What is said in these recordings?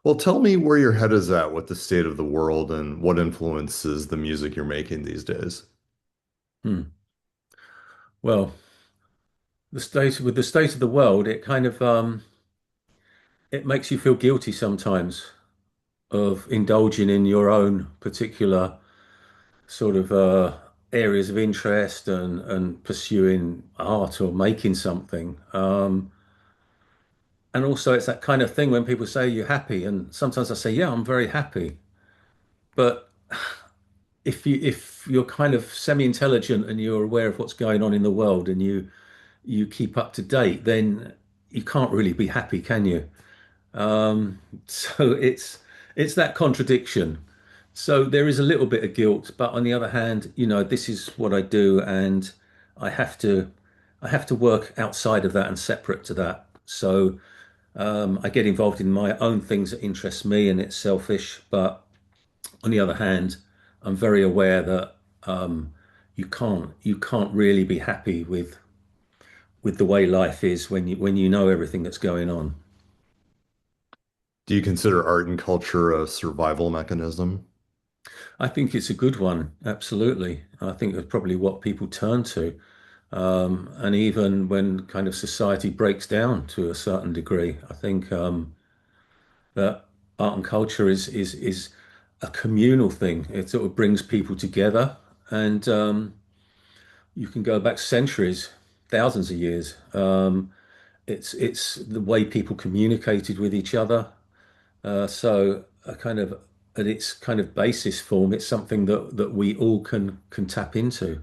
Well, tell me where your head is at with the state of the world and what influences the music you're making these days. Hmm. Well, the state of the world, it kind of it makes you feel guilty sometimes of indulging in your own particular sort of areas of interest and pursuing art or making something. And also, it's that kind of thing when people say you're happy, and sometimes I say, yeah, I'm very happy. But if you're kind of semi-intelligent and you're aware of what's going on in the world and you keep up to date, then you can't really be happy, can you? So it's that contradiction. So there is a little bit of guilt, but on the other hand, this is what I do, and I have to I have to work outside of that and separate to that. So I get involved in my own things that interest me, and it's selfish. But on the other hand, I'm very aware that you can't really be happy with the way life is when you know everything that's going on. Do you consider art and culture a survival mechanism? I think it's a good one, absolutely. I think that's probably what people turn to. And even when kind of society breaks down to a certain degree, I think that art and culture is a communal thing. It sort of brings people together, and you can go back centuries, thousands of years. It's the way people communicated with each other. So a kind of at its kind of basis form, it's something that we all can tap into.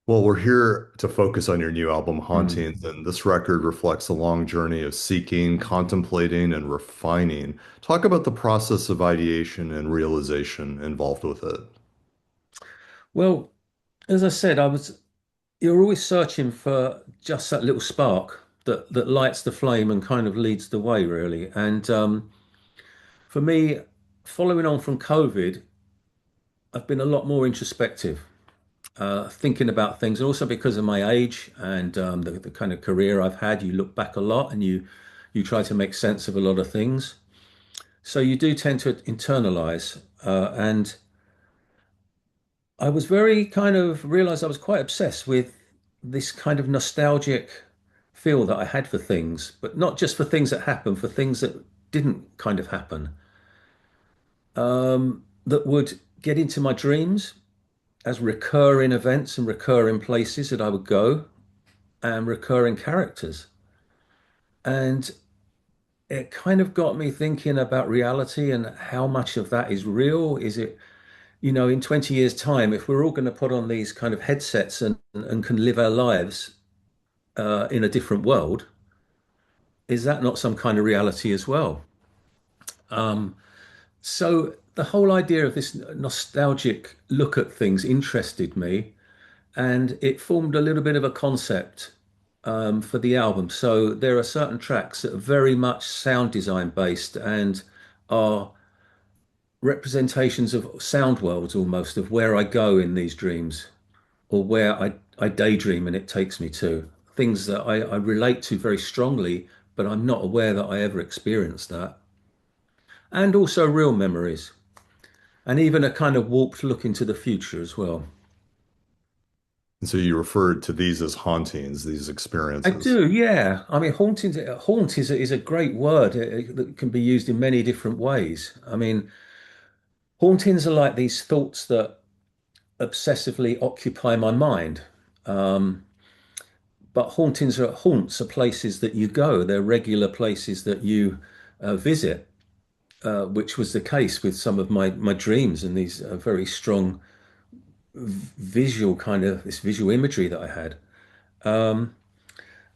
Well, we're here to focus on your new album, Mm. Hauntings, and this record reflects a long journey of seeking, contemplating, and refining. Talk about the process of ideation and realization involved with it. Well, as I said, you're always searching for just that little spark that lights the flame and kind of leads the way, really. And for me, following on from COVID, I've been a lot more introspective, thinking about things, and also because of my age and the kind of career I've had, you look back a lot and you try to make sense of a lot of things. So you do tend to internalize. And I was very kind of realized I was quite obsessed with this kind of nostalgic feel that I had for things, but not just for things that happened, for things that didn't kind of happen, that would get into my dreams as recurring events and recurring places that I would go and recurring characters. And it kind of got me thinking about reality and how much of that is real. Is it, in 20 years' time, if we're all going to put on these kind of headsets and can live our lives in a different world, is that not some kind of reality as well? So the whole idea of this nostalgic look at things interested me, and it formed a little bit of a concept for the album. So there are certain tracks that are very much sound design based and are representations of sound worlds almost of where I go in these dreams or where I daydream and it takes me to things that I relate to very strongly, but I'm not aware that I ever experienced that. And also real memories, and even a kind of warped look into the future as well. And so you referred to these as hauntings, these I experiences. do, yeah. I mean, haunt is a great word that can be used in many different ways. I mean, hauntings are like these thoughts that obsessively occupy my mind. Um, but haunts are places that you go. They're regular places that you visit, which was the case with some of my dreams and these very strong visual kind of this visual imagery that I had.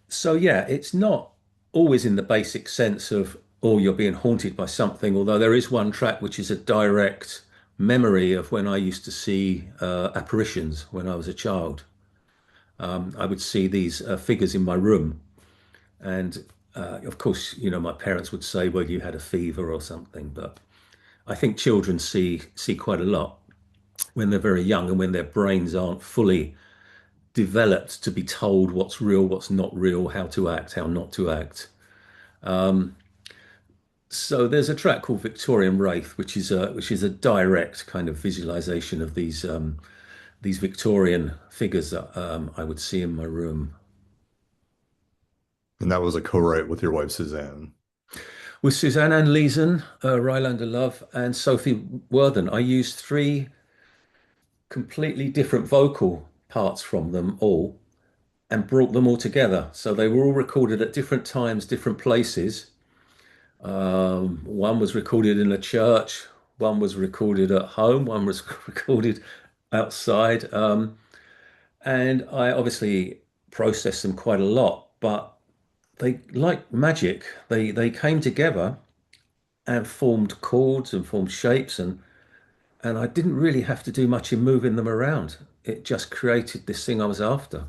So yeah, it's not always in the basic sense of, oh, you're being haunted by something, although there is one track which is a direct memory of when I used to see apparitions when I was a child. I would see these figures in my room, and of course, my parents would say, well, you had a fever or something, but I think children see quite a lot when they're very young and when their brains aren't fully developed to be told what's real, what's not real, how to act, how not to act. So there's a track called Victorian Wraith, which is a direct kind of visualization of these Victorian figures that I would see in my room. And that was a co-write with your wife, Suzanne. With Suzanne Ann Leeson, Rylander Love, and Sophie Worthen, I used three completely different vocal parts from them all and brought them all together. So they were all recorded at different times, different places. One was recorded in a church, one was recorded at home, one was recorded outside. And I obviously processed them quite a lot, but they, like magic, they came together and formed chords and formed shapes, and I didn't really have to do much in moving them around. It just created this thing I was after.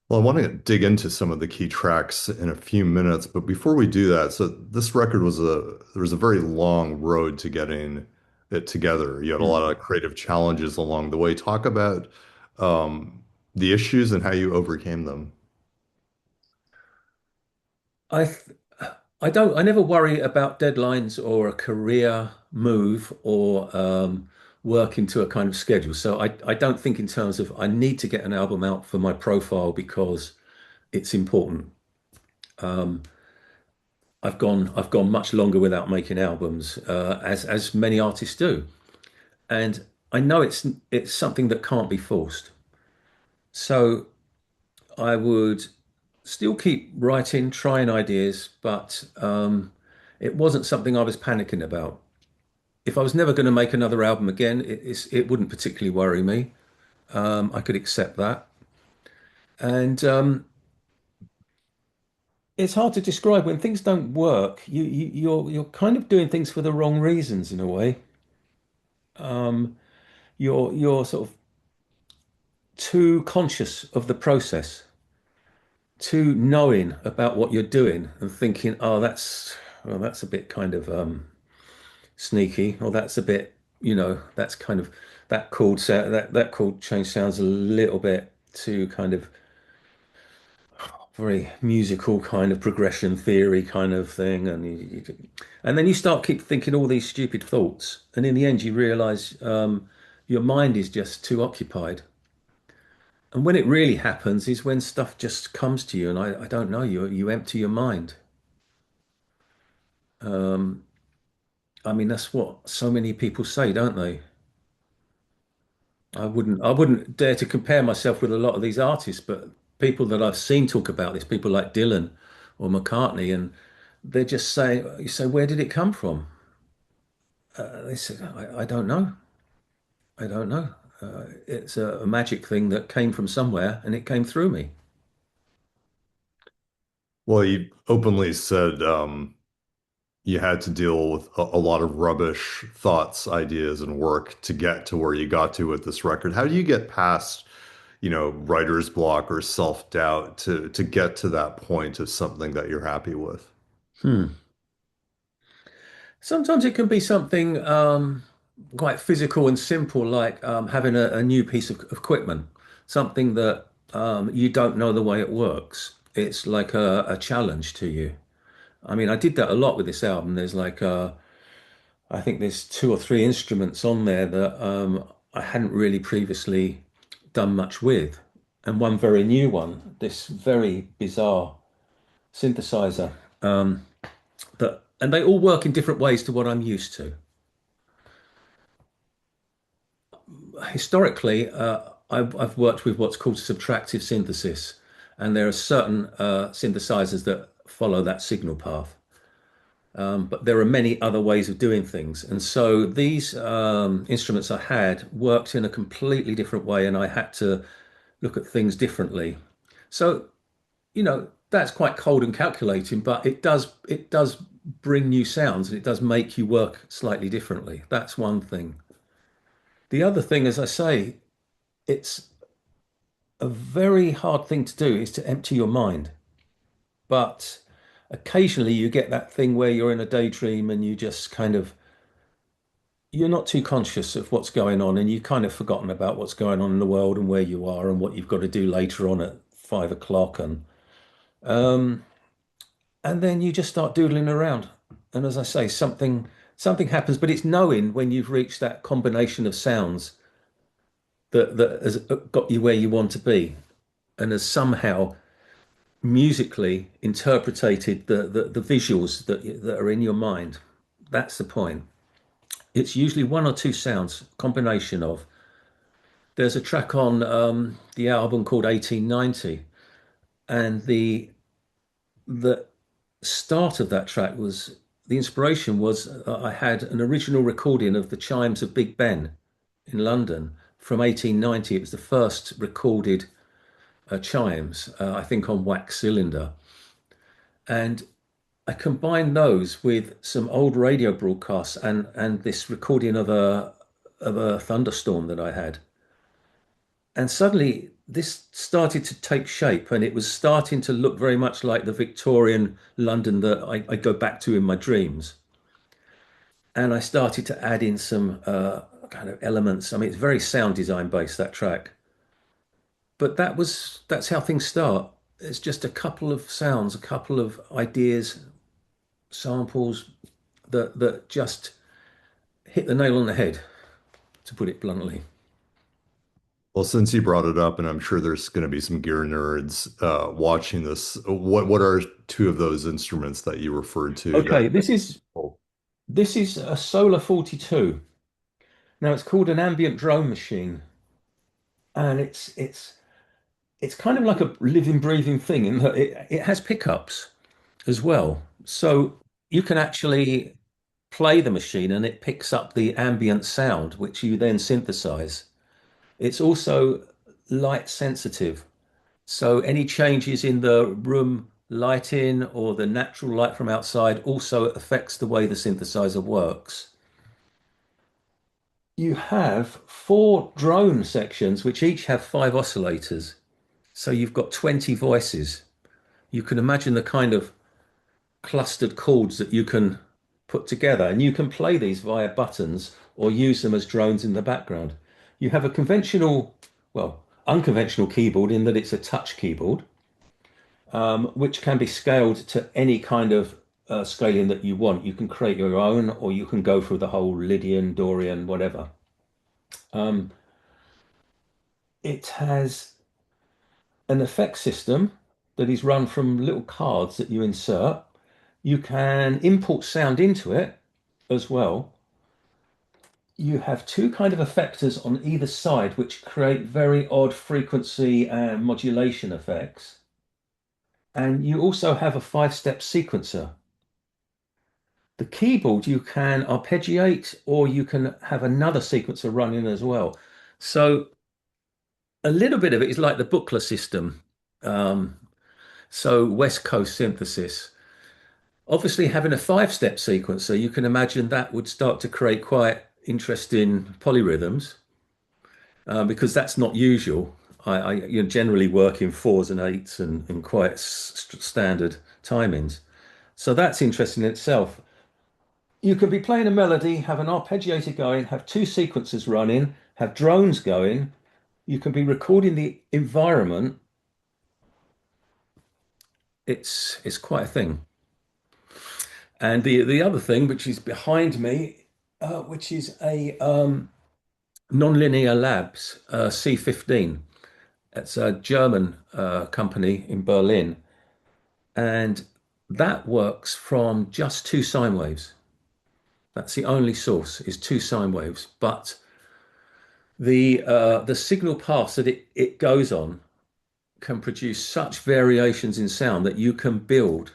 Well, I want to dig into some of the key tracks in a few minutes, but before we do that, so this record was there was a very long road to getting it together. You had a lot Hmm. of creative challenges along the way. Talk about the issues and how you overcame them. I th- I never worry about deadlines or a career move or work into a kind of schedule. So I don't think in terms of I need to get an album out for my profile because it's important. Um, I've gone much longer without making albums, as many artists do, and I know it's something that can't be forced. So I would still keep writing, trying ideas, but it wasn't something I was panicking about. If I was never going to make another album again, it wouldn't particularly worry me. I could accept that, and it's hard to describe when things don't work. You're kind of doing things for the wrong reasons in a way. You're sort of too conscious of the process, too knowing about what you're doing, and thinking, oh, that's a bit kind of sneaky, or that's a bit, that's kind of that chord sound, that chord change sounds a little bit too kind of very musical kind of progression theory kind of thing, and then you start keep thinking all these stupid thoughts, and in the end you realize your mind is just too occupied. And when it really happens is when stuff just comes to you, and I don't know, you empty your mind. Um, I mean, that's what so many people say, don't they? I wouldn't dare to compare myself with a lot of these artists, but people that I've seen talk about this, people like Dylan or McCartney, and they're just saying, you say, where did it come from? They said, I don't know. I don't know. It's a magic thing that came from somewhere and it came through me. Well, you openly said you had to deal with a lot of rubbish thoughts, ideas, and work to get to where you got to with this record. How do you get past, writer's block or self-doubt to get to that point of something that you're happy with? Hmm. Sometimes it can be something quite physical and simple, like having a new piece of equipment, something that you don't know the way it works. It's like a challenge to you. I mean, I did that a lot with this album. I think there's two or three instruments on there that I hadn't really previously done much with, and one very new one, this very bizarre synthesizer. And they all work in different ways to what I'm used to. Historically, I've worked with what's called subtractive synthesis, and there are certain synthesizers that follow that signal path. But there are many other ways of doing things. And so these instruments I had worked in a completely different way, and I had to look at things differently. So, that's quite cold and calculating, but it does bring new sounds and it does make you work slightly differently. That's one thing. The other thing, as I say, it's a very hard thing to do is to empty your mind. But occasionally you get that thing where you're in a daydream and you just kind of you're not too conscious of what's going on and you've kind of forgotten about what's going on in the world and where you are and what you've got to do later on at 5 o'clock. and then you just start doodling around. And as I say, something happens, but it's knowing when you've reached that combination of sounds that has got you where you want to be, and has somehow musically interpreted the visuals that are in your mind. That's the point. It's usually one or two sounds, combination of. There's a track on the album called 1890, and the start of that track was the inspiration was I had an original recording of the chimes of Big Ben in London from 1890. It was the first recorded chimes, I think on wax cylinder. And I combined those with some old radio broadcasts and this recording of a thunderstorm that I had. And suddenly this started to take shape and it was starting to look very much like the Victorian London that I go back to in my dreams. And I started to add in some kind of elements. I mean, it's very sound design based, that track. But that's how things start. It's just a couple of sounds, a couple of ideas, samples that just hit the nail on the head, to put it bluntly. Well, since you brought it up, and I'm sure there's going to be some gear nerds watching this, what are two of those instruments that you referred to that? Okay, this is a Solar 42. Now it's called an ambient drone machine, and it's kind of like a living, breathing thing in that it has pickups as well. So you can actually play the machine and it picks up the ambient sound, which you then synthesize. It's also light sensitive. So any changes in the room lighting or the natural light from outside also affects the way the synthesizer works. You have four drone sections, which each have five oscillators. So you've got 20 voices. You can imagine the kind of clustered chords that you can put together, and you can play these via buttons or use them as drones in the background. You have a conventional, well, unconventional keyboard in that it's a touch keyboard, which can be scaled to any kind of scaling that you want. You can create your own, or you can go through the whole Lydian, Dorian, whatever. Um, it has an effect system that is run from little cards that you insert. You can import sound into it as well. You have two kind of effectors on either side, which create very odd frequency and modulation effects. And you also have a five-step sequencer. The keyboard you can arpeggiate, or you can have another sequencer running as well. So a little bit of it is like the booklet system. Um, so West Coast synthesis. Obviously, having a five-step sequencer, you can imagine that would start to create quite interesting polyrhythms because that's not usual. You generally work in fours and eights and quite standard timings. So that's interesting in itself. You could be playing a melody, have an arpeggiator going, have two sequences running, have drones going. You can be recording the environment. It's quite a thing. And the other thing, which is behind me, which is a Nonlinear Labs C15. It's a German company in Berlin, and that works from just two sine waves. That's the only source is two sine waves, but the signal paths that it goes on can produce such variations in sound that you can build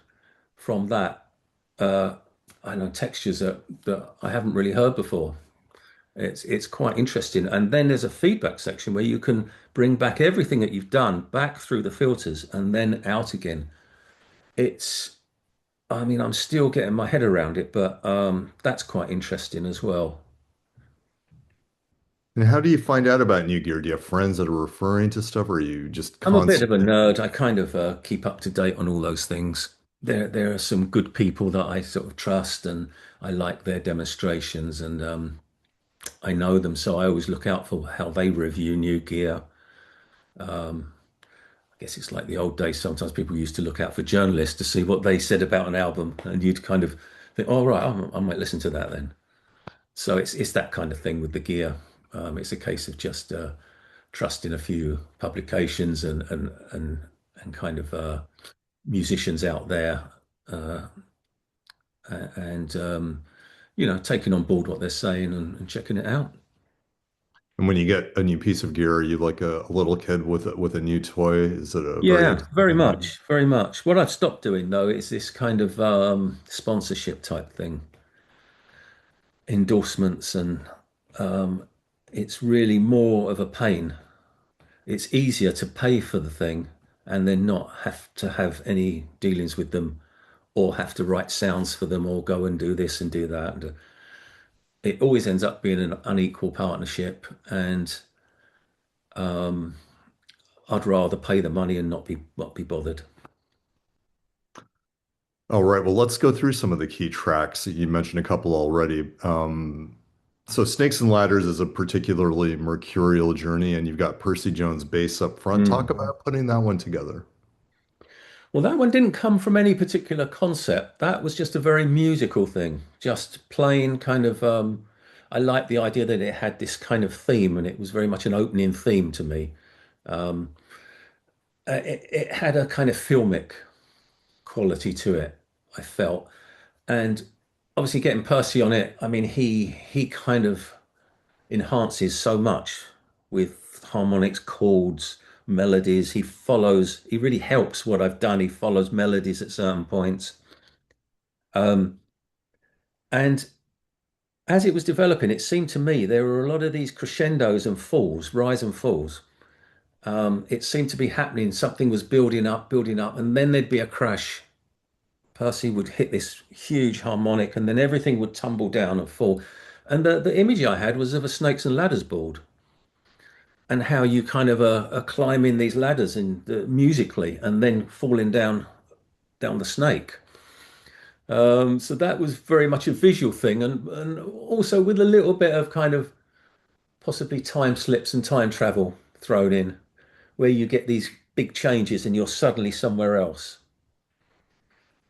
from that. Uh, I know textures that I haven't really heard before. It's quite interesting. And then there's a feedback section where you can bring back everything that you've done back through the filters and then out again. It's, I mean, I'm still getting my head around it, but that's quite interesting as well. And how do you find out about new gear? Do you have friends that are referring to stuff, or are you just I'm a bit of a constantly? nerd. I kind of keep up to date on all those things. There are some good people that I sort of trust, and I like their demonstrations, and I know them, so I always look out for how they review new gear. guess it's like the old days. Sometimes people used to look out for journalists to see what they said about an album, and you'd kind of think, "Oh, right, I might listen to that then." So it's that kind of thing with the gear. It's a case of just trusting a few publications and kind of musicians out there, uh, and taking on board what they're saying and checking it out. And when you get a new piece of gear, are you like a little kid with a new toy? Is it a very Yeah, very exciting thing? much, very much. What I've stopped doing though is this kind of sponsorship type thing, endorsements, and um, it's really more of a pain. It's easier to pay for the thing and then not have to have any dealings with them or have to write sounds for them or go and do this and do that. And it always ends up being an unequal partnership, and I'd rather pay the money and not be bothered. All right, well, let's go through some of the key tracks. You mentioned a couple already. So Snakes and Ladders is a particularly mercurial journey, and you've got Percy Jones bass up front. Talk Mm. about putting that one together. Well, that one didn't come from any particular concept. That was just a very musical thing, just plain kind of. I liked the idea that it had this kind of theme, and it was very much an opening theme to me. It had a kind of filmic quality to it, I felt, and obviously getting Percy on it. I mean, he kind of enhances so much with harmonics, chords, melodies. He really helps what I've done. He follows melodies at certain points. Um, and as it was developing, it seemed to me there were a lot of these crescendos and falls, rise and falls. It seemed to be happening. Something was building up, and then there'd be a crash. Percy would hit this huge harmonic, and then everything would tumble down and fall. And the image I had was of a snakes and ladders board, and how you kind of are climbing these ladders and musically, and then falling down the snake. So that was very much a visual thing, and also with a little bit of kind of possibly time slips and time travel thrown in, where you get these big changes and you're suddenly somewhere else.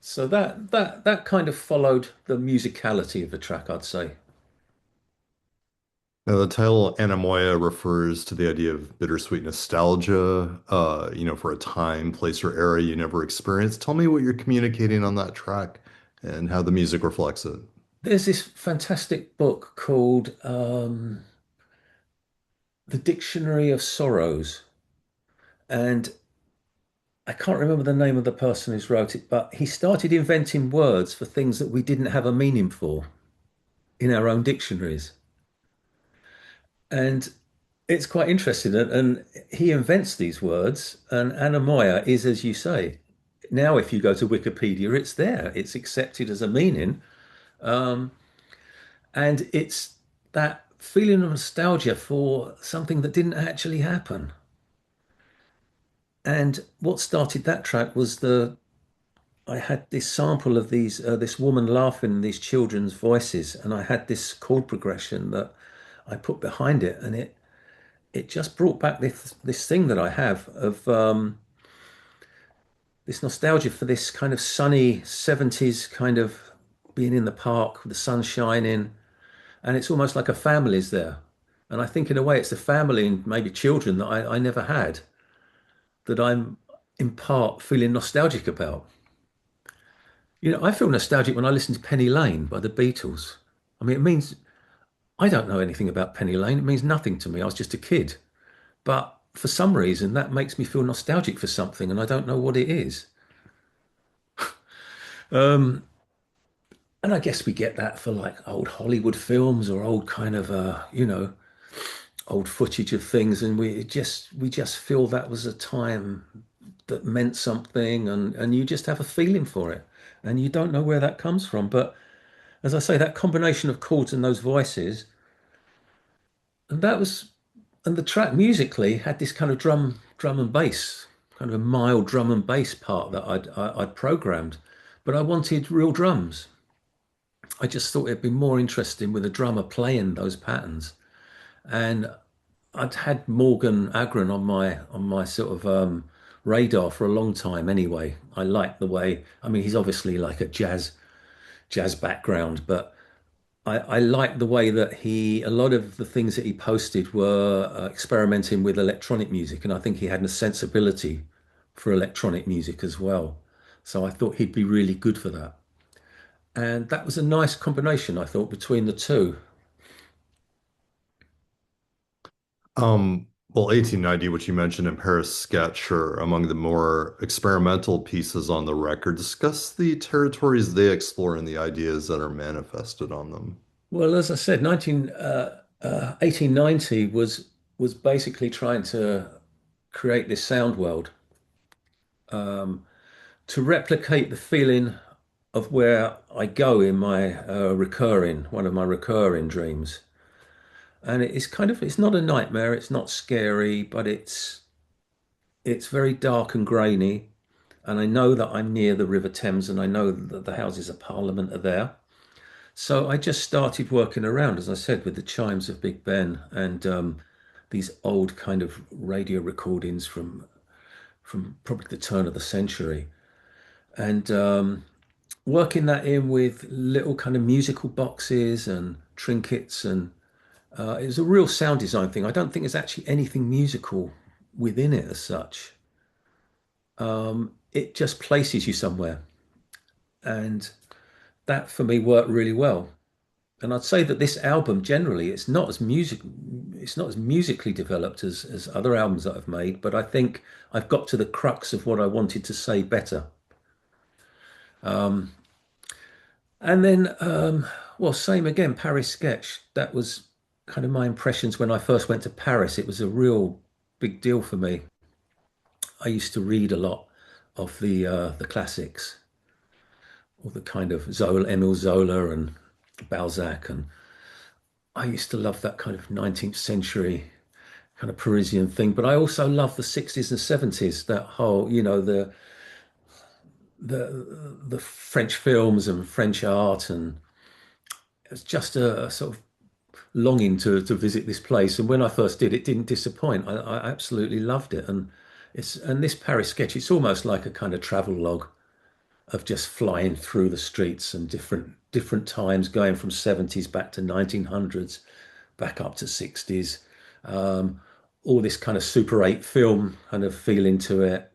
So that kind of followed the musicality of the track, I'd say. Now, the title Anemoia refers to the idea of bittersweet nostalgia, for a time, place, or era you never experienced. Tell me what you're communicating on that track and how the music reflects it. There's this fantastic book called The Dictionary of Sorrows, and I can't remember the name of the person who's wrote it, but he started inventing words for things that we didn't have a meaning for in our own dictionaries. And it's quite interesting. And he invents these words, and anemoia is, as you say, now if you go to Wikipedia, it's there. It's accepted as a meaning. And it's that feeling of nostalgia for something that didn't actually happen. And what started that track was I had this sample of this woman laughing in these children's voices, and I had this chord progression that I put behind it, and it just brought back this thing that I have of this nostalgia for this kind of sunny 70s kind of being in the park with the sun shining, and it's almost like a family's there. And I think in a way it's the family and maybe children that I never had, that I'm in part feeling nostalgic about. I feel nostalgic when I listen to Penny Lane by the Beatles. I mean, it means I don't know anything about Penny Lane. It means nothing to me. I was just a kid. But for some reason, that makes me feel nostalgic for something, and I don't know what it is. Um, and I guess we get that for like old Hollywood films or old kind of, old footage of things, and we just feel that was a time that meant something, and you just have a feeling for it, and you don't know where that comes from. But as I say, that combination of chords and those voices, and that was, and the track musically had this kind of drum and bass, kind of a mild drum and bass part that I'd programmed, but I wanted real drums. I just thought it'd be more interesting with a drummer playing those patterns, and I'd had Morgan Agron on my sort of radar for a long time anyway. I like the way, I mean, he's obviously like a jazz background, but I like the way that a lot of the things that he posted were experimenting with electronic music, and I think he had a sensibility for electronic music as well. So I thought he'd be really good for that. And that was a nice combination, I thought, between the two. Well, 1890, which you mentioned in Paris Sketch, are among the more experimental pieces on the record. Discuss the territories they explore and the ideas that are manifested on them. Well, as I said, 1890 was basically trying to create this sound world to replicate the feeling of where I go in my one of my recurring dreams. And it's kind of, it's not a nightmare, it's not scary, but it's very dark and grainy. And I know that I'm near the River Thames and I know that the Houses of Parliament are there. So I just started working around, as I said, with the chimes of Big Ben and these old kind of radio recordings from probably the turn of the century, and working that in with little kind of musical boxes and trinkets, and it was a real sound design thing. I don't think there's actually anything musical within it as such. It just places you somewhere, and that for me worked really well. And I'd say that this album generally, it's not as musically developed as other albums that I've made, but I think I've got to the crux of what I wanted to say better. And then, well, same again, Paris Sketch. That was kind of my impressions when I first went to Paris. It was a real big deal for me. I used to read a lot of the classics, all the kind of Emile Zola and Balzac, and I used to love that kind of 19th century kind of Parisian thing. But I also love the 60s and 70s, that whole, the French films and French art, and it's just a sort of longing to visit this place. And when I first did, it didn't disappoint. I absolutely loved it, and this Paris Sketch, it's almost like a kind of travel log of just flying through the streets and different times, going from 70s back to 1900s, back up to 60s. All this kind of Super 8 film kind of feeling to it.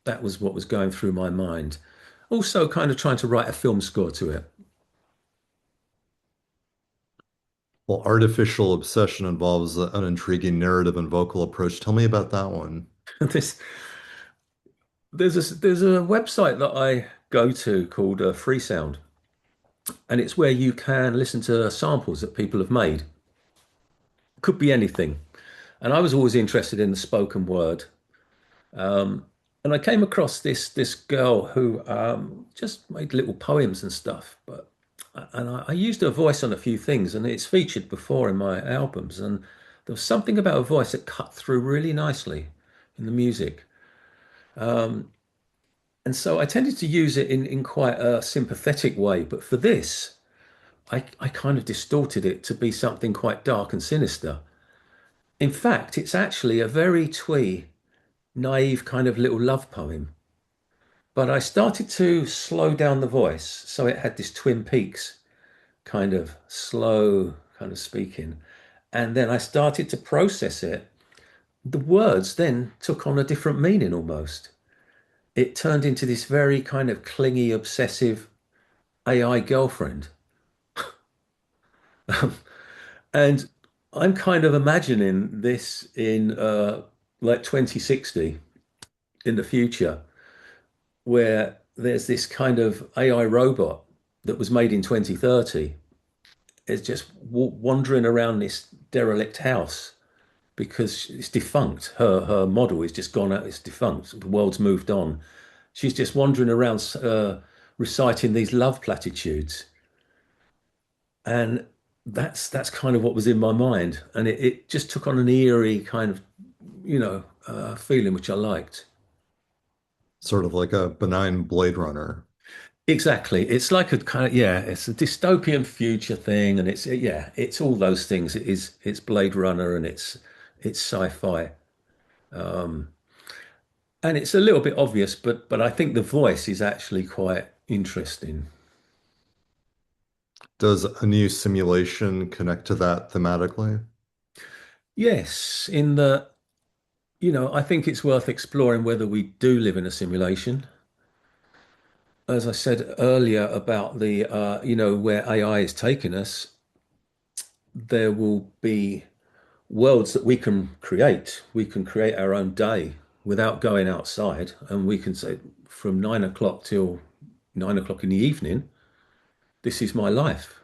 That was what was going through my mind. Also, kind of trying to write a film score to it. Well, artificial obsession involves an intriguing narrative and vocal approach. Tell me about that one. This there's a website that I go to called Freesound, and it's where you can listen to samples that people have made. Could be anything. And I was always interested in the spoken word. And I came across this girl who just made little poems and stuff. I used her voice on a few things, and it's featured before in my albums. And there was something about her voice that cut through really nicely in the music. And so I tended to use it in quite a sympathetic way. But for this, I kind of distorted it to be something quite dark and sinister. In fact, it's actually a very twee, naive kind of little love poem. But I started to slow down the voice so it had this Twin Peaks kind of slow kind of speaking. And then I started to process it. The words then took on a different meaning almost. It turned into this very kind of clingy, obsessive AI girlfriend. And I'm kind of imagining this in like 2060 in the future, where there's this kind of AI robot that was made in 2030. It's just wandering around this derelict house because it's defunct. Her model is just gone out. It's defunct. The world's moved on. She's just wandering around reciting these love platitudes, and that's kind of what was in my mind, and it just took on an eerie kind of feeling which I liked. Sort of like a benign Blade Runner. Exactly. It's like a kind of, yeah, it's a dystopian future thing, and it's all those things. It's Blade Runner, and it's sci-fi. And it's a little bit obvious, but I think the voice is actually quite interesting. Does a new simulation connect to that thematically? Yes, in the, I think it's worth exploring whether we do live in a simulation. As I said earlier about where AI is taking us, there will be worlds that we can create. We can create our own day without going outside, and we can say from 9 o'clock till 9 o'clock in the evening, this is my life.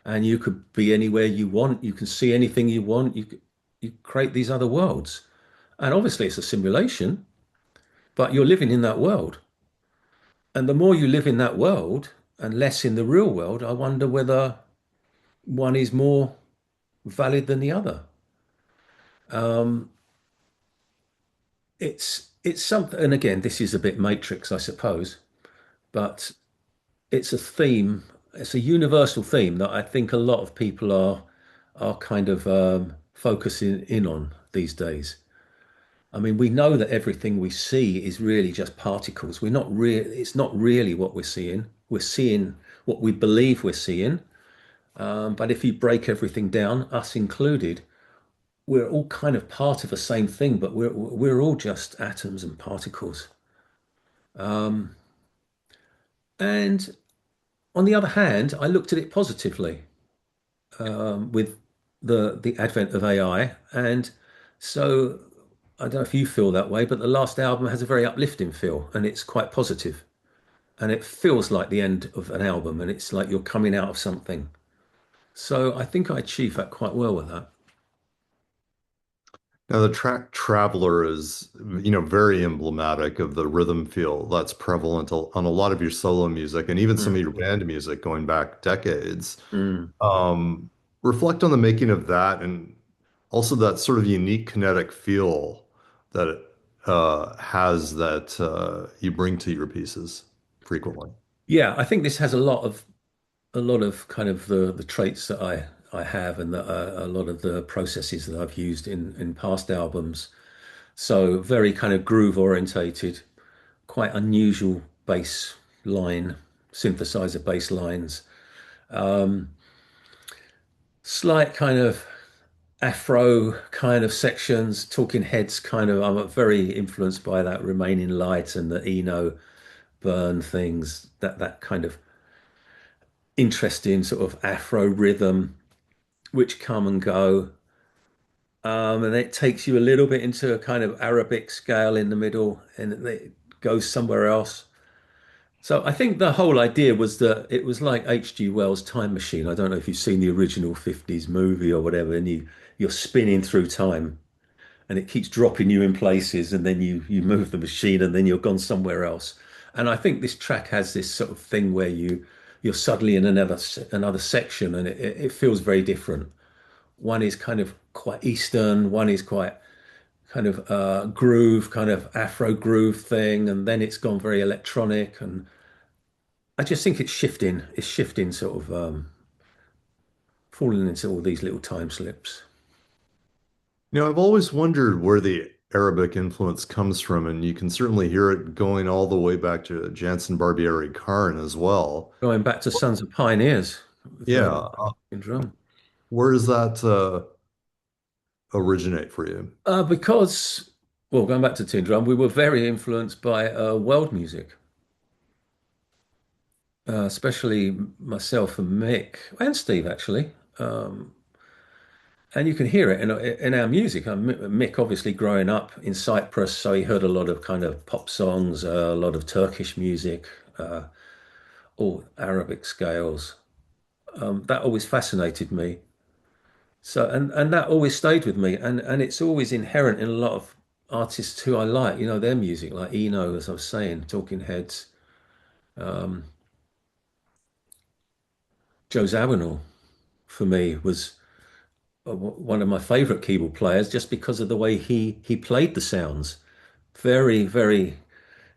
And you could be anywhere you want. You can see anything you want. You create these other worlds, and obviously it's a simulation, but you're living in that world. And the more you live in that world and less in the real world, I wonder whether one is more valid than the other. Um, it's something, and again, this is a bit Matrix, I suppose, but it's a theme. It's a universal theme that I think a lot of people are kind of focusing in on these days. I mean, we know that everything we see is really just particles. We're not real. It's not really what we're seeing. We're seeing what we believe we're seeing. But if you break everything down, us included, we're all kind of part of the same thing. But we're all just atoms and particles. And on the other hand, I looked at it positively with the advent of AI, and so I don't know if you feel that way, but the last album has a very uplifting feel, and it's quite positive, and it feels like the end of an album, and it's like you're coming out of something. So I think I achieved that quite well with that. Now, the track Traveler is, very emblematic of the rhythm feel that's prevalent on a lot of your solo music and even some of Mm. your band music going back decades. Mm. Um, Reflect on the making of that and also that sort of unique kinetic feel that it has that you bring to your pieces frequently. Yeah, I think this has a lot of kind of the traits that I have, and a lot of the processes that I've used in past albums. So very kind of groove orientated, quite unusual bass line, synthesizer bass lines, slight kind of Afro kind of sections, Talking Heads kind of. I'm very influenced by that Remaining Light and the Eno Burn things. That kind of interesting sort of Afro rhythm, which come and go. And it takes you a little bit into a kind of Arabic scale in the middle, and it goes somewhere else. So I think the whole idea was that it was like H.G. Wells' Time Machine. I don't know if you've seen the original 50s movie or whatever, and you're spinning through time and it keeps dropping you in places, and then you move the machine and then you're gone somewhere else. And I think this track has this sort of thing where you're suddenly in another section, and it feels very different. One is kind of quite Eastern, one is quite kind of groove, kind of Afro groove thing, and then it's gone very electronic. And I just think it's shifting. It's shifting, sort of falling into all these little time slips. I've always wondered where the Arabic influence comes from, and you can certainly hear it going all the way back to Jansen-Barbieri-Karn as well. Going back to Sons of Pioneers with Yeah, in drum. where does that originate for you? Because, well, going back to Tin Drum, we were very influenced by world music, especially myself and Mick and Steve, actually. And you can hear it in our music. Mick, obviously, growing up in Cyprus, so he heard a lot of kind of pop songs, a lot of Turkish music, all Arabic scales. That always fascinated me. So, and that always stayed with me, and it's always inherent in a lot of artists who I like, their music, like Eno, as I was saying, Talking Heads, Joe Zawinul, for me, was one of my favorite keyboard players just because of the way he played the sounds. Very, very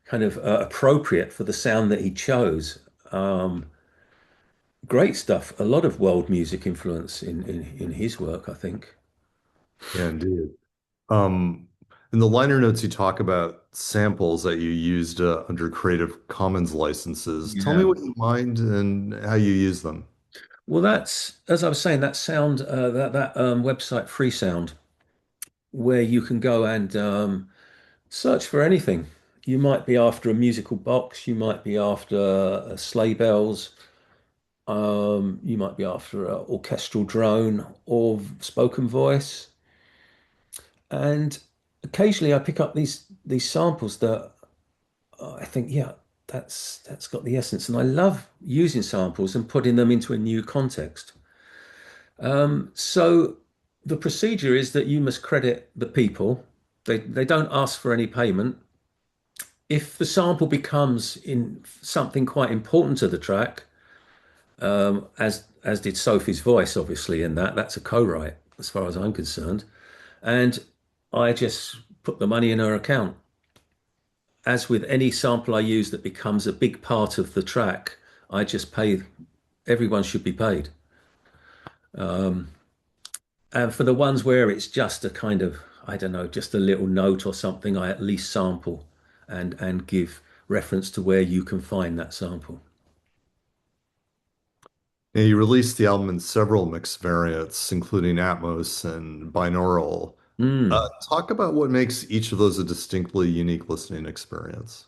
kind of appropriate for the sound that he chose. Great stuff. A lot of world music influence in his work, I think. Yeah, indeed. Um, In the liner notes, you talk about samples that you used under Creative Commons licenses. Tell me Yeah. what you mind and how you use them. Well, that's as I was saying, that sound that website Free Sound, where you can go and search for anything. You might be after a musical box, you might be after sleigh bells, you might be after an orchestral drone or spoken voice. And occasionally I pick up these samples that I think, yeah, that's got the essence. And I love using samples and putting them into a new context. So the procedure is that you must credit the people. They don't ask for any payment. If the sample becomes in something quite important to the track, as did Sophie's voice, obviously, in that's a co-write as far as I'm concerned, and I just put the money in her account. As with any sample I use that becomes a big part of the track, I just pay. Everyone should be paid. And for the ones where it's just a kind of, I don't know, just a little note or something, I at least sample and give reference to where you can find that sample. Now, you released the album in several mixed variants, including Atmos and binaural. Mm. Talk about what makes each of those a distinctly unique listening experience.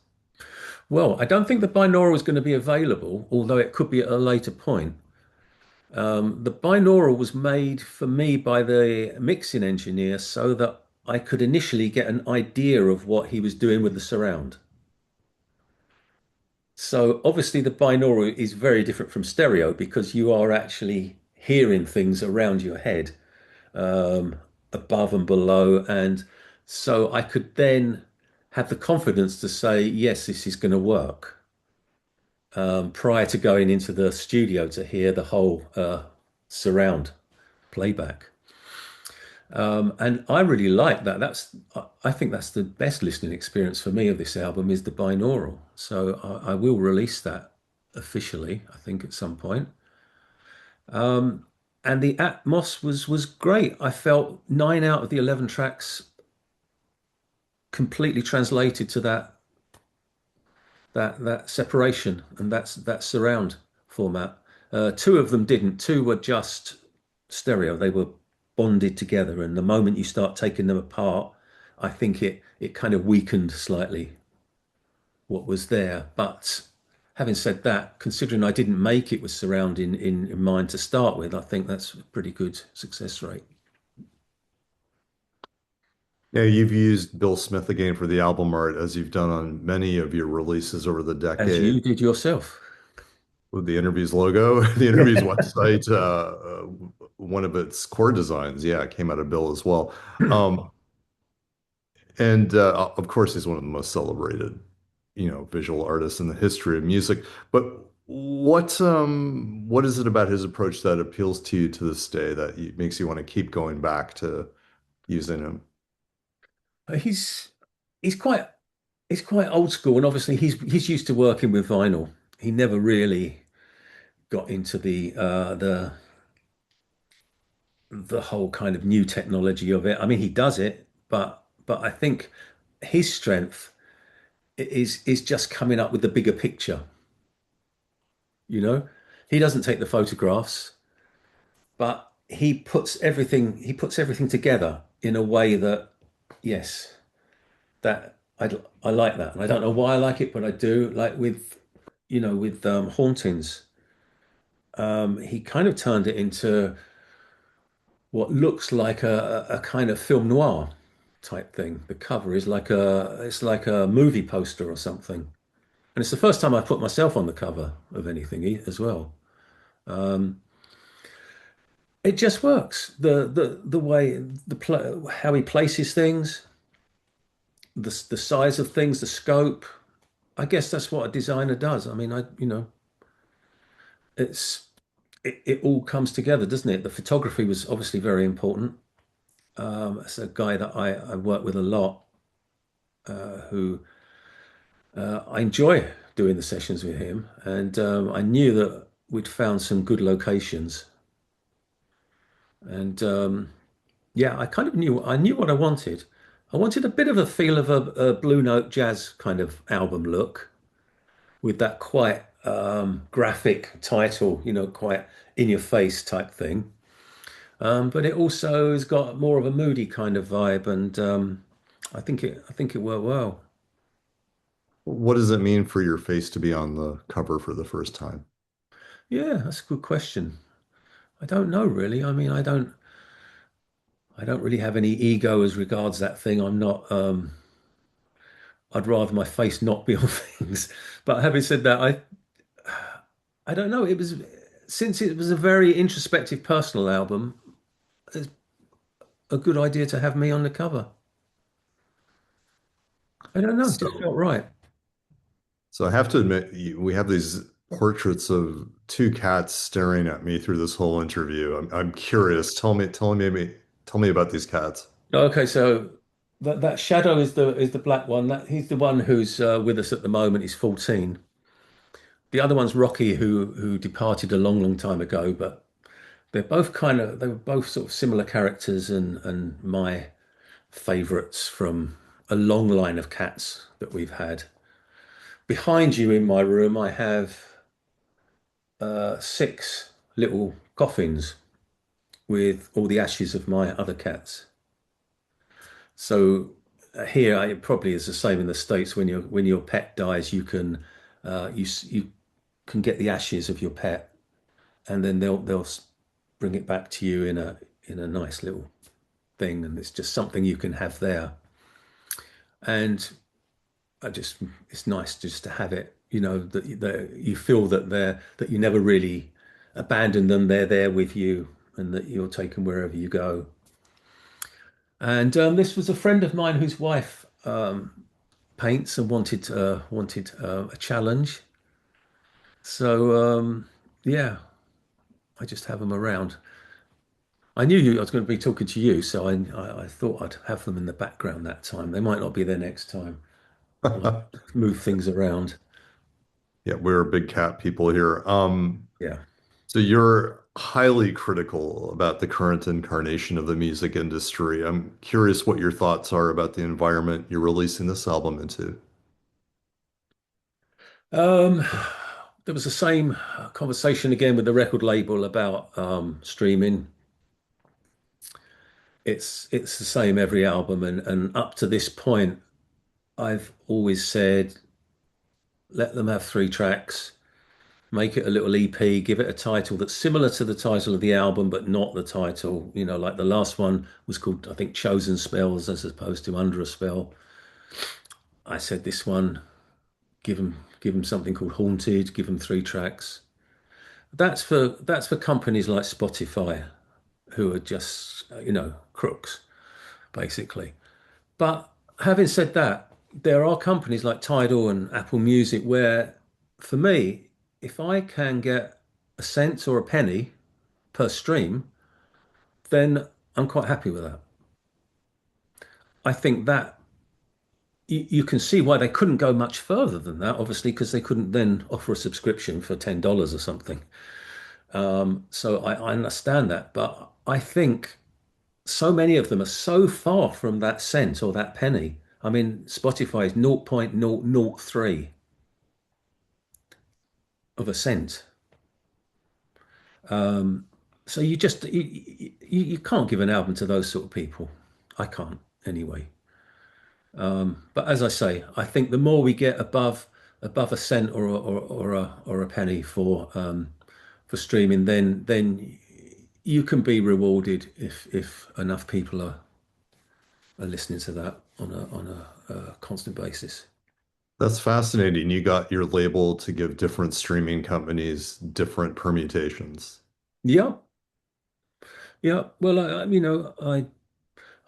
Well, I don't think the binaural is going to be available, although it could be at a later point. The binaural was made for me by the mixing engineer so that I could initially get an idea of what he was doing with the surround. So obviously the binaural is very different from stereo because you are actually hearing things around your head, um, above and below. And so I could then have the confidence to say, yes, this is going to work, prior to going into the studio to hear the whole surround playback. And I really like that. I think that's the best listening experience for me of this album is the binaural. So I will release that officially, I think, at some point. And the Atmos was great. I felt 9 out of the 11 tracks completely translated to that separation and that surround format. Two of them didn't. Two were just stereo. They were bonded together, and the moment you start taking them apart, I think it kind of weakened slightly what was there. But having said that, considering I didn't make it with surround in mind to start with, I think that's a pretty good success rate. Yeah, you've used Bill Smith again for the album art, as you've done on many of your releases over the As decade. you did yourself. With the interviews logo, the interviews Yeah. website, one of its core designs, yeah, it came out of Bill as well. Um, and of course, he's one of the most celebrated, visual artists in the history of music. But what is it about his approach that appeals to you to this day that makes you want to keep going back to using him? He's he's quite he's quite old school, and obviously he's used to working with vinyl. He never really got into the whole kind of new technology of it. I mean, he does it, but I think his strength is just coming up with the bigger picture. You know, he doesn't take the photographs, but he puts everything together in a way that, yes, that I like that, and I don't know why I like it, but I do. Like with Hauntings, he kind of turned it into what looks like a kind of film noir type thing. The cover is like a movie poster or something, and it's the first time I put myself on the cover of anything as well. Um, it just works. The way how he places things, the size of things, the scope. I guess that's what a designer does. I mean, it's it all comes together, doesn't it? The photography was obviously very important. It's a guy that I work with a lot, who I enjoy doing the sessions with him, and I knew that we'd found some good locations, and yeah, I kind of knew what I wanted. I wanted a bit of a feel of a Blue Note jazz kind of album look with that quite graphic title, quite in your face type thing. But it also has got more of a moody kind of vibe, and I think it worked well. What does it mean for your face to be on the cover for the first time? Yeah, that's a good question. I don't know really. I mean, I don't really have any ego as regards that thing. I'm not. I'd rather my face not be on things. But having said that, I don't know. It was since it was a very introspective personal album, it's a good idea to have me on the cover. I don't know. It just So, felt right. so I have to admit, we have these portraits of two cats staring at me through this whole interview. I'm curious. Tell me about these cats. Okay, so that shadow is the black one. That he's the one who's with us at the moment. He's 14. The other one's Rocky, who departed a long, long time ago. But they were both sort of similar characters and my favourites from a long line of cats that we've had. Behind you in my room, I have six little coffins with all the ashes of my other cats. So here, it probably is the same in the States. When your pet dies, you can get the ashes of your pet, and then they'll bring it back to you in a nice little thing, and it's just something you can have there. And I just it's nice just to have it. That you feel that you never really abandon them. They're there with you, and that you're taken wherever you go. And this was a friend of mine whose wife paints and wanted a challenge. So yeah, I just have them around. I was going to be talking to you, so I thought I'd have them in the background that time. They might not be there next time. I might move things around. Yeah, we're big cat people here. Yeah. So you're highly critical about the current incarnation of the music industry. I'm curious what your thoughts are about the environment you're releasing this album into. Um, there was the same conversation again with the record label about streaming. It's the same every album, and up to this point, I've always said let them have three tracks, make it a little EP, give it a title that's similar to the title of the album, but not the title. Like the last one was called, I think, Chosen Spells as opposed to Under a Spell. I said this one, give them something called Haunted, give them three tracks. That's for companies like Spotify, who are just crooks basically. But having said that, there are companies like Tidal and Apple Music where, for me, if I can get a cent or a penny per stream, then I'm quite happy with that. I think that you can see why they couldn't go much further than that, obviously, because they couldn't then offer a subscription for $10 or something. So I understand that, but I think so many of them are so far from that cent or that penny. I mean, Spotify is 0.003 of a cent. So you can't give an album to those sort of people. I can't anyway. But as I say, I think the more we get above a cent or a penny for streaming, then you can be rewarded if enough people are listening to that on a constant basis. That's fascinating. You got your label to give different streaming companies different permutations. Yeah, yeah. Well, I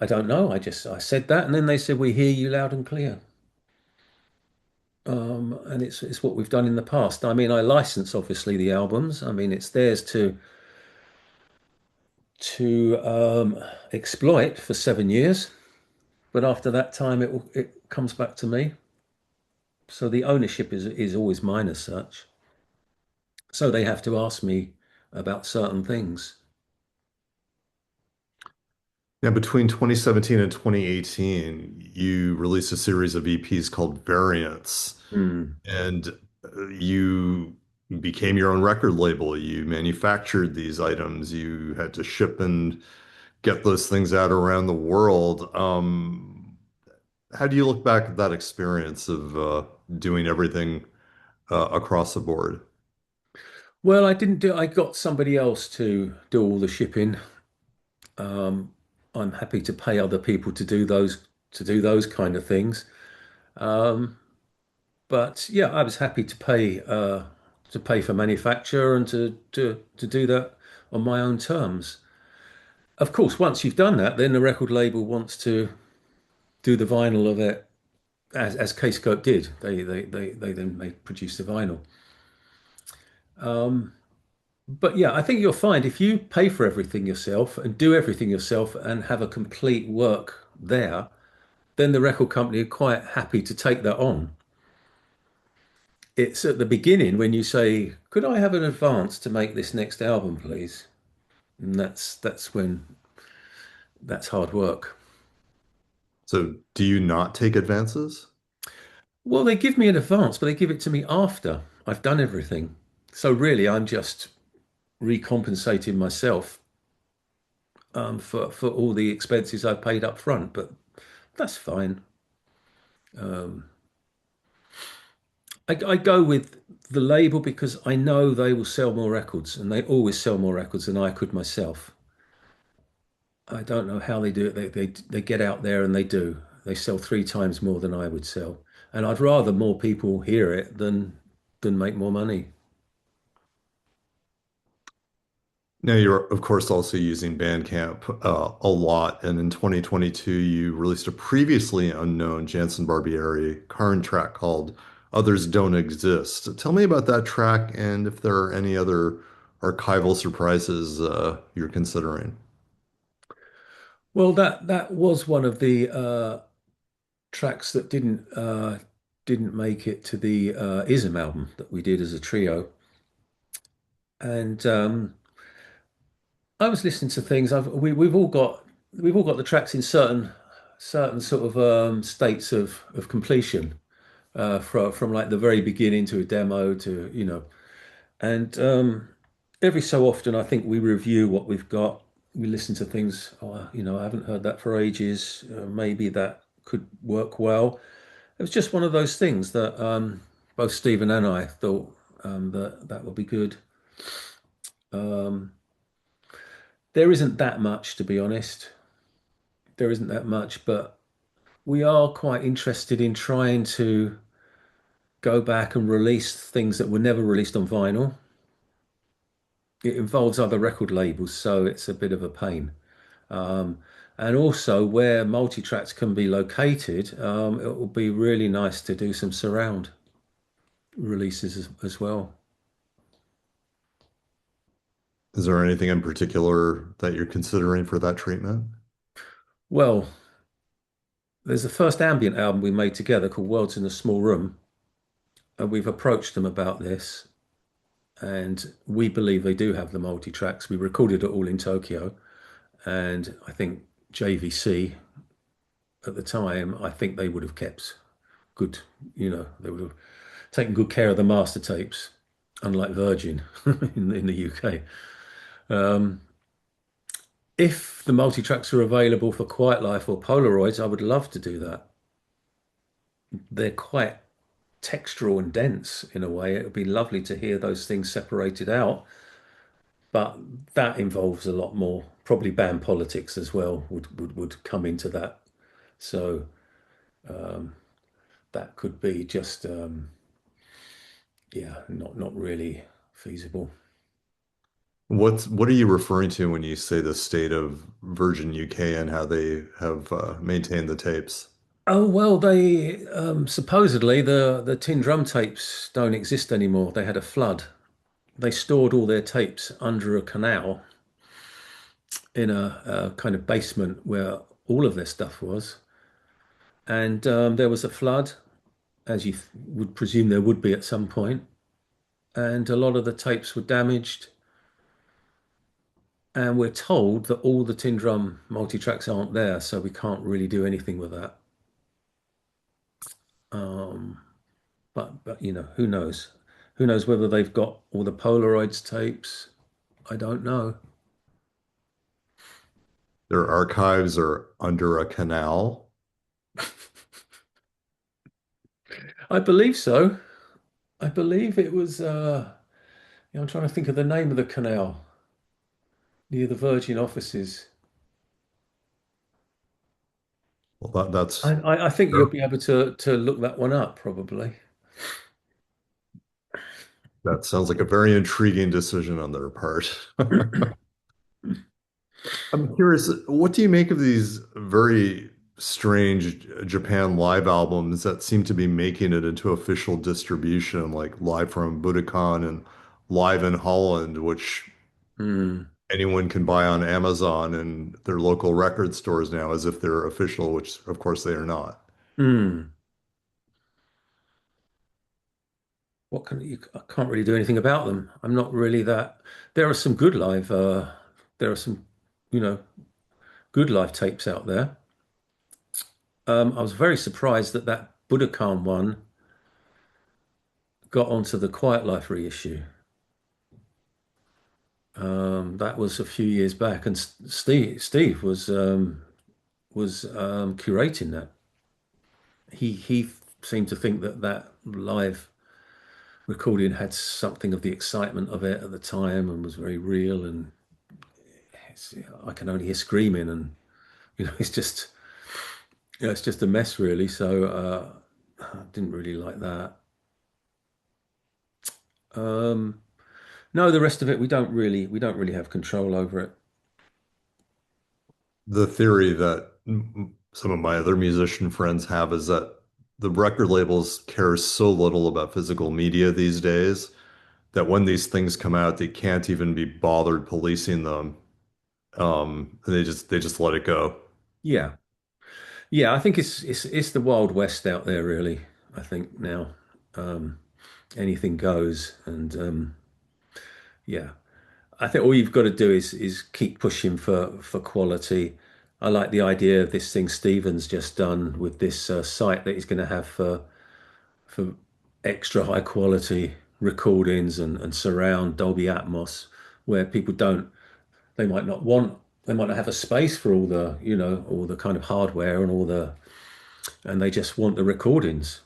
don't know. I said that, and then they said we hear you loud and clear. And it's what we've done in the past. I mean, I license obviously the albums. I mean, it's theirs to exploit for 7 years, but after that time, it comes back to me. So the ownership is always mine as such. So they have to ask me about certain things. Now, between 2017 and 2018, you released a series of EPs called Variants, Hmm. and you became your own record label. You manufactured these items. You had to ship and get those things out around the world. How do you look back at that experience of doing everything across the board? Well, I didn't do, I got somebody else to do all the shipping. Um, I'm happy to pay other people to do those kind of things. Um, but yeah, I was happy to pay for manufacture and to do that on my own terms. Of course, once you've done that, then the record label wants to do the vinyl of it as K-Scope did. They then produced the vinyl. Um, but yeah, I think you'll find if you pay for everything yourself and do everything yourself and have a complete work there, then the record company are quite happy to take that on. It's at the beginning when you say, "Could I have an advance to make this next album, please?" And that's when that's hard work. So, do you not take advances? Well, they give me an advance, but they give it to me after I've done everything. So really, I'm just recompensating myself for all the expenses I've paid up front. But that's fine. Um, I go with the label because I know they will sell more records, and they always sell more records than I could myself. I don't know how they do it. They get out there and they do. They sell three times more than I would sell, and I'd rather more people hear it than make more money. Now, you're, of course, also using Bandcamp a lot. And in 2022, you released a previously unknown Jansen-Barbieri track called Others Don't Exist. Tell me about that track and if there are any other archival surprises you're considering. Well, that was one of the tracks that didn't make it to the ISM album that we did as a trio. And I was listening to things. We've all got the tracks in certain sort of states of completion from like the very beginning to a demo to and every so often I think we review what we've got. We listen to things. Oh, I haven't heard that for ages. Maybe that could work well. It was just one of those things that both Stephen and I thought that would be good. Um, there isn't that much, to be honest. There isn't that much, but we are quite interested in trying to go back and release things that were never released on vinyl. It involves other record labels, so it's a bit of a pain. Um, and also, where multi-tracks can be located, it will be really nice to do some surround releases as well. Is there anything in particular that you're considering for that treatment? Well, there's the first ambient album we made together called Worlds in a Small Room, and we've approached them about this, and we believe they do have the multi-tracks. We recorded it all in Tokyo, and I think JVC at the time, I think they would have kept good, they would have taken good care of the master tapes, unlike Virgin in the UK. Um, if the multi-tracks are available for Quiet Life or Polaroids, I would love to do that. They're quite textural and dense in a way. It would be lovely to hear those things separated out, but that involves a lot more. Probably band politics as well would come into that. So um, that could be just yeah, not really feasible. What are you referring to when you say the state of Virgin UK and how they have maintained the tapes? Oh well, they supposedly the tin drum tapes don't exist anymore. They had a flood. They stored all their tapes under a canal in a kind of basement where all of their stuff was. And there was a flood, as you would presume there would be at some point, and a lot of the tapes were damaged. And we're told that all the tin drum multi-tracks aren't there, so we can't really do anything with that. Um, but who knows? Who knows whether they've got all the Polaroids tapes? I don't know. Their archives are under a canal. I believe so. I believe it was I'm trying to think of the name of the canal near the Virgin offices. Well, I think you'll be able to look that one up probably. that sounds like a very intriguing decision on their part. I'm curious, what do you make of these very strange Japan live albums that seem to be making it into official distribution, like Live from Budokan and Live in Holland, which Hmm. anyone can buy on Amazon and their local record stores now as if they're official, which of course they are not. Hmm. What can you? I can't really do anything about them. I'm not really that. There are some good live. There are some, you know, good live tapes out there. I was very surprised that that Budokan one got onto the Quiet Life reissue. That was a few years back, and Steve was curating that. He seemed to think that that live recording had something of the excitement of it at the time and was very real. And I can only hear screaming, and it's just it's just a mess really. So I didn't really like that. Um, no, the rest of it we don't really have control over it. The theory that some of my other musician friends have is that the record labels care so little about physical media these days that when these things come out, they can't even be bothered policing them. They just let it go. Yeah, yeah. I think it's the Wild West out there really. I think now um, anything goes, and yeah. I think all you've got to do is keep pushing for quality. I like the idea of this thing Stephen's just done with this site that he's going to have for extra high quality recordings and surround Dolby Atmos, where people don't, they might not want, they might not have a space for all the, all the kind of hardware and all the, and they just want the recordings.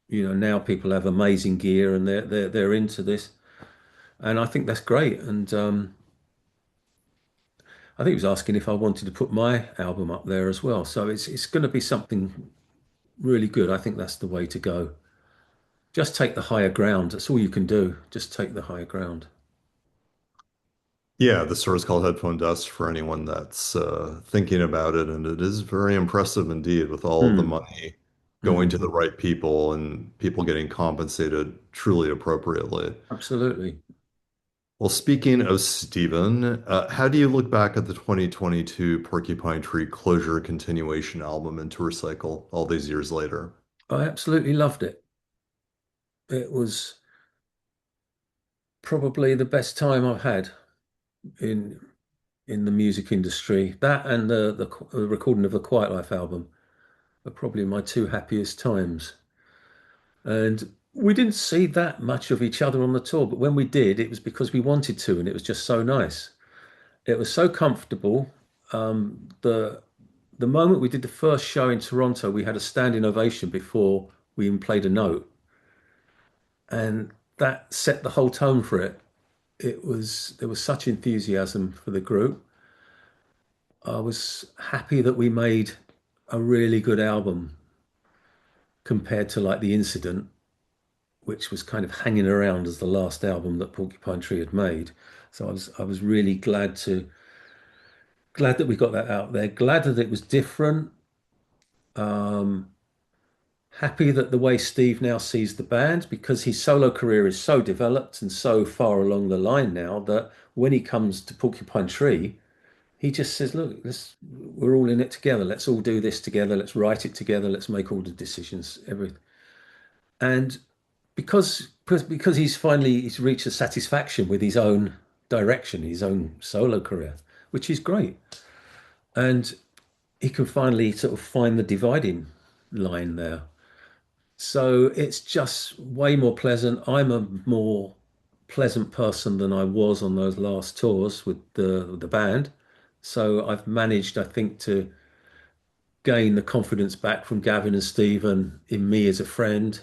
Now people have amazing gear and they're into this, and I think that's great. And I think he was asking if I wanted to put my album up there as well. So it's going to be something really good. I think that's the way to go. Just take the higher ground. That's all you can do. Just take the higher ground. Yeah, the store is called Headphone Dust for anyone that's thinking about it, and it is very impressive indeed with all of the Hmm. money going to the Hmm. right people and people getting compensated truly appropriately. Absolutely. Well, speaking of Steven, how do you look back at the 2022 Porcupine Tree Closure Continuation album and tour cycle all these years later? I absolutely loved it. It was probably the best time I've had in in the music industry. That and the recording of the Quiet Life album are probably my two happiest times. And we didn't see that much of each other on the tour, but when we did, it was because we wanted to, and it was just so nice. It was so comfortable. The moment we did the first show in Toronto, we had a standing ovation before we even played a note, and that set the whole tone for it. There was such enthusiasm for the group. I was happy that we made a really good album compared to like The Incident, which was kind of hanging around as the last album that Porcupine Tree had made. So I was really glad that we got that out there. Glad that it was different. Um, Happy that the way Steve now sees the band, because his solo career is so developed and so far along the line now that when he comes to Porcupine Tree, he just says, "Look, we're all in it together. Let's all do this together. Let's write it together. Let's make all the decisions, everything." And because he's reached a satisfaction with his own direction, his own solo career, which is great. And he can finally sort of find the dividing line there. So it's just way more pleasant. I'm a more pleasant person than I was on those last tours with the band. So I've managed, I think, to gain the confidence back from Gavin and Stephen in me as a friend,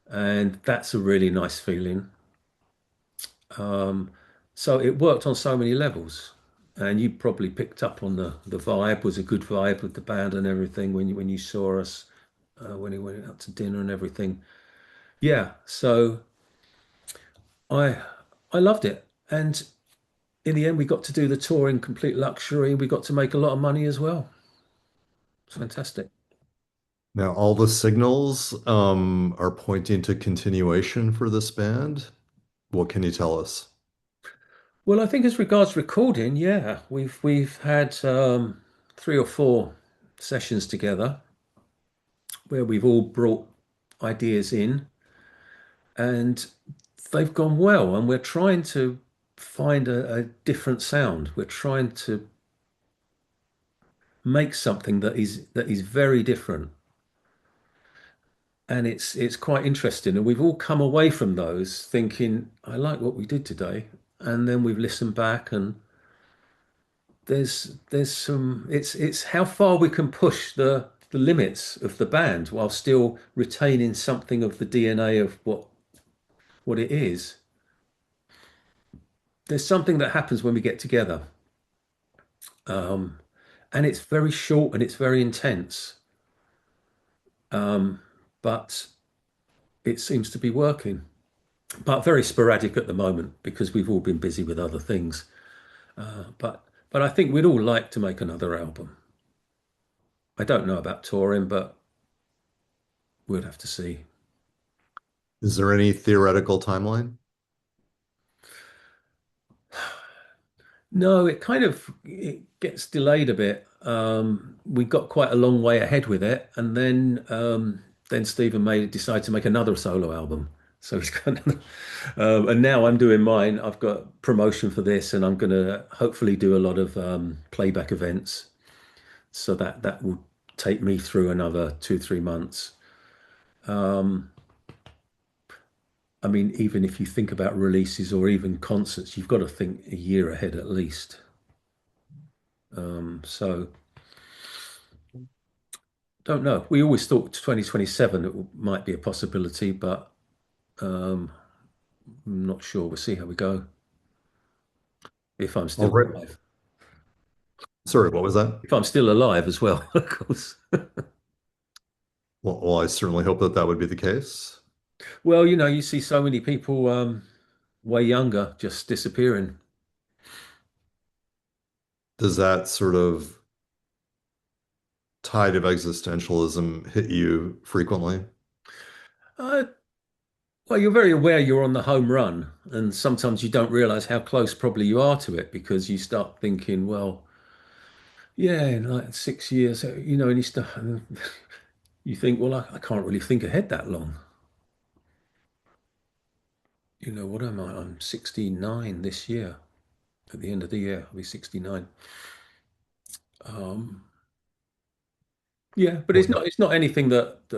and that's a really nice feeling. Um, so it worked on so many levels, and you probably picked up on the vibe was a good vibe with the band and everything when you saw us when he went out to dinner and everything. Yeah, so I I loved it, and in the end we got to do the tour in complete luxury. We got to make a lot of money as well. It's fantastic. Now, all the signals are pointing to continuation for this band. What can you tell us? Well, I think as regards recording, yeah, we've had three or four sessions together where we've all brought ideas in and they've gone well. And we're trying to find a different sound. We're trying to make something that is very different. And it's quite interesting. And we've all come away from those thinking, I like what we did today. And then we've listened back and there's some it's how far we can push the limits of the band while still retaining something of the DNA of what it is. There's something that happens when we get together, um, and it's very short and it's very intense, um, but it seems to be working. But very sporadic at the moment because we've all been busy with other things. But I think we'd all like to make another album. I don't know about touring, but we'll have to see. Is there any theoretical timeline? No, it kind of it gets delayed a bit. We got quite a long way ahead with it, and then Stephen made decide to make another solo album. So he's got another, and now I'm doing mine. I've got promotion for this, and I'm going to hopefully do a lot of playback events. So that will take me through another 2, 3 months. Um, I mean, even if you think about releases or even concerts, you've got to think a year ahead at least. So don't know. We always thought 2027 might be a possibility, but um, I'm not sure. We'll see how we go. If I'm All still right. alive. Sorry, what was that? If I'm still alive as well, of course. Well, I certainly hope that that would be the case. Well, you see so many people way younger just disappearing. Does that sort of tide of existentialism hit you frequently? Uh, well, you're very aware you're on the home run, and sometimes you don't realize how close probably you are to it because you start thinking, well, yeah, in like 6 years, and you think, well, I can't really think ahead that long. What am I? I'm 69 this year. At the end of the year, I'll be 69. Um, yeah, but Well, it's not anything that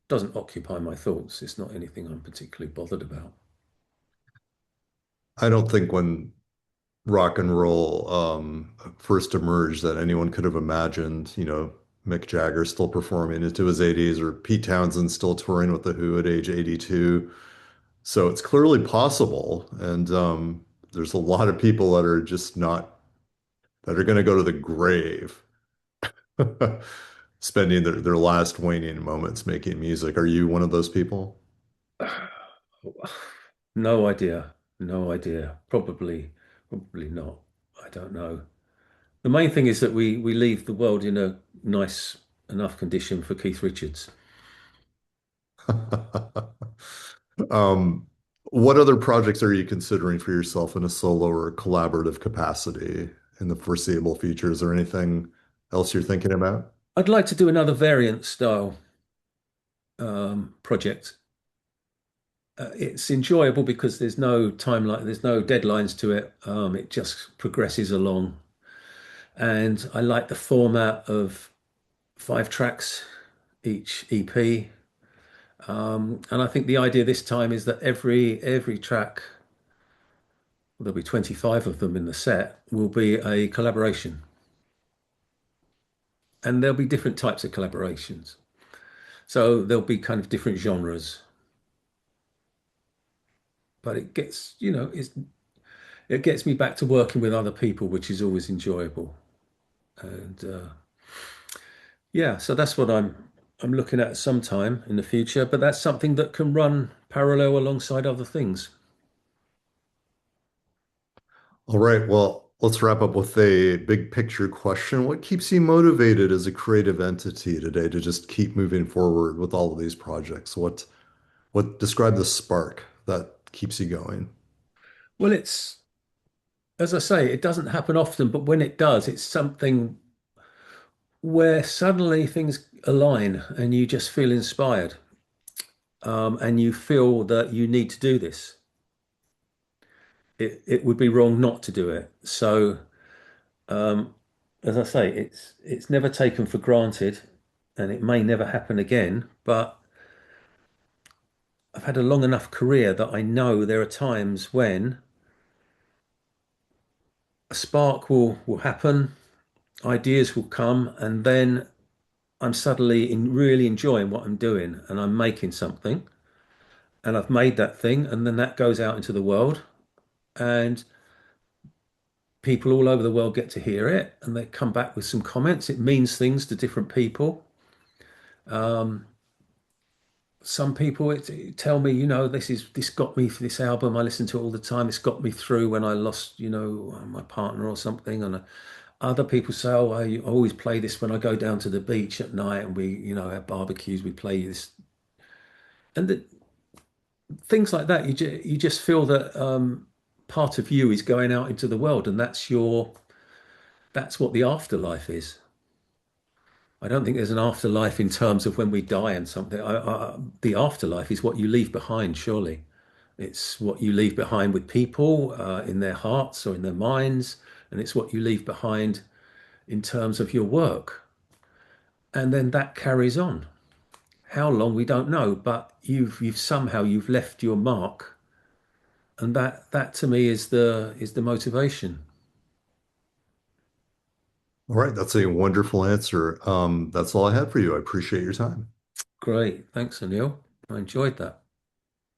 doesn't occupy my thoughts. It's not anything I'm particularly bothered about. I don't think when rock and roll first emerged that anyone could have imagined, Mick Jagger still performing into his 80s or Pete Townsend still touring with The Who at age 82. So it's clearly possible. And there's a lot of people that are just not, that are going to go to the grave spending their last waning moments making music. Are you one of those people? No idea. No idea. Probably not. I don't know. The main thing is that we leave the world in a nice enough condition for Keith Richards. Um, what other projects are you considering for yourself in a solo or collaborative capacity in the foreseeable future? Is there anything else you're thinking about? I'd like to do another variant style project. It's enjoyable because there's no timeline, there's no deadlines to it. It just progresses along, and I like the format of 5 tracks each EP. And I think the idea this time is that every track, there'll be 25 of them in the set, will be a collaboration, and there'll be different types of collaborations. So there'll be kind of different genres, but it gets me back to working with other people, which is always enjoyable. And yeah, so that's what I'm looking at sometime in the future, but that's something that can run parallel alongside other things. All right, well, let's wrap up with a big picture question. What keeps you motivated as a creative entity today to just keep moving forward with all of these projects? What describe the spark that keeps you going? Well, it's as I say, it doesn't happen often, but when it does, it's something where suddenly things align and you just feel inspired, and you feel that you need to do this. It would be wrong not to do it. So, um, as I say, it's never taken for granted, and it may never happen again. But I've had a long enough career that I know there are times when a spark will happen, ideas will come, and then I'm suddenly really enjoying what I'm doing, and I'm making something, and I've made that thing, and then that goes out into the world, and people all over the world get to hear it, and they come back with some comments. It means things to different people. Um, some people tell me, this got me for this album. I listen to it all the time. It's got me through when I lost, my partner or something. And other people say, oh, I always play this when I go down to the beach at night and we, have barbecues. We play this, and things like that. You just feel that part of you is going out into the world, and that's what the afterlife is. I don't think there's an afterlife in terms of when we die and something. The afterlife is what you leave behind, surely. It's what you leave behind with people in their hearts or in their minds, and it's what you leave behind in terms of your work. And then that carries on. How long we don't know, but you've left your mark, and that to me is the motivation. All right, that's a wonderful answer. That's all I had for you. I appreciate your time. Great, thanks, Anil. I enjoyed that.